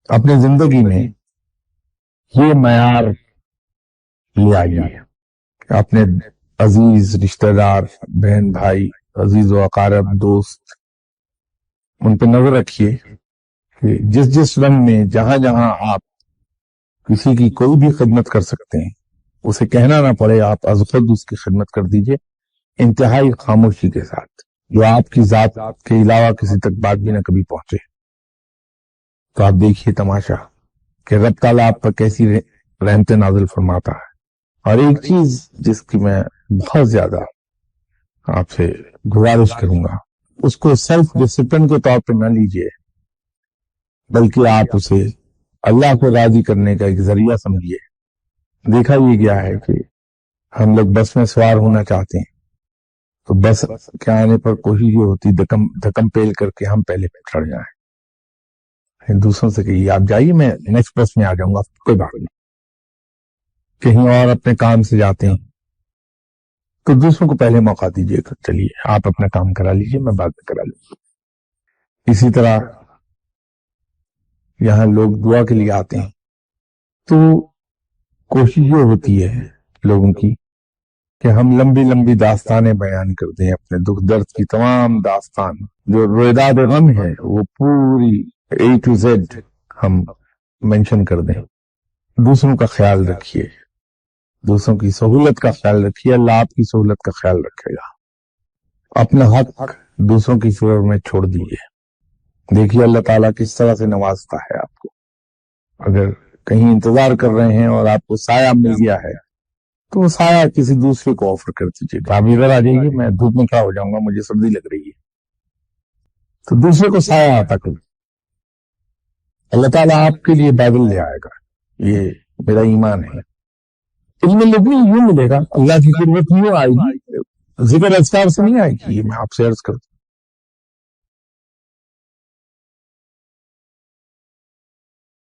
اپنی زندگی میں یہ معیار لے آئیے کہ اپنے عزیز رشتہ دار، بہن بھائی، عزیز و اقارب، دوست، ان پہ نظر رکھیے کہ جس جس رنگ میں جہاں جہاں آپ کسی کی کوئی بھی خدمت کر سکتے ہیں اسے کہنا نہ پڑے، آپ از خود اس کی خدمت کر دیجئے، انتہائی خاموشی کے ساتھ، جو آپ کی ذات کے علاوہ کسی تک بات بھی نہ کبھی پہنچے۔ تو آپ دیکھیے تماشا کہ رب تعالیٰ آپ پر کیسی رحمت نازل فرماتا ہے۔ اور ایک چیز جس کی میں بہت زیادہ آپ سے گزارش کروں گا، اس کو سیلف ڈسپلن کے طور پہ نہ لیجئے، بلکہ آپ اسے اللہ کو راضی کرنے کا ایک ذریعہ سمجھیے۔ دیکھا یہ گیا ہے کہ ہم لوگ بس میں سوار ہونا چاہتے ہیں تو بس کے آنے پر کوشش یہ ہوتی دھکم پیل کر کے ہم پہلے پہ چڑھ جائیں، دوسروں سے کہیے آپ جائیے، میں نیکسٹ بس میں آ جاؤں گا، کوئی بات نہیں۔ کہیں اور اپنے کام سے جاتے ہیں تو دوسروں کو پہلے موقع دیجیے کہ چلیے آپ اپنا کام کرا لیجیے، میں بعد میں کرا لوں گا۔ اسی طرح یہاں لوگ دعا کے لیے آتے ہیں تو کوشش یہ ہوتی ہے لوگوں کی کہ ہم لمبی لمبی داستانیں بیان کر دیں، اپنے دکھ درد کی تمام داستان، جو رویداد غم ہے وہ پوری A to Z ہم مینشن کر دیں۔ دوسروں کا خیال رکھیے، دوسروں کی سہولت کا خیال رکھیے، اللہ آپ کی سہولت کا خیال رکھے گا۔ اپنا حق دوسروں کی فیور میں چھوڑ دیجیے۔ دیکھیے اللہ تعالیٰ کس طرح سے نوازتا ہے آپ کو۔ اگر کہیں انتظار کر رہے ہیں اور آپ کو سایہ مل گیا ہے تو وہ سایہ کسی دوسرے کو آفر کر دیجیے، آپ ادھر آ جائیے، میں دھوپ میں کھڑا ہو جاؤں گا، مجھے سردی لگ رہی ہے، تو دوسرے کو سایہ آتا کرو۔ اللہ تعالیٰ آپ کے لیے بادل لے آئے گا، یہ میرا ایمان ہے۔ علم لدنی یوں ملے گا، اللہ کی قربت یوں آئے گی، ذکر اذکار سے نہیں آئے گی، یہ میں آپ سے عرض کرتا ہوں۔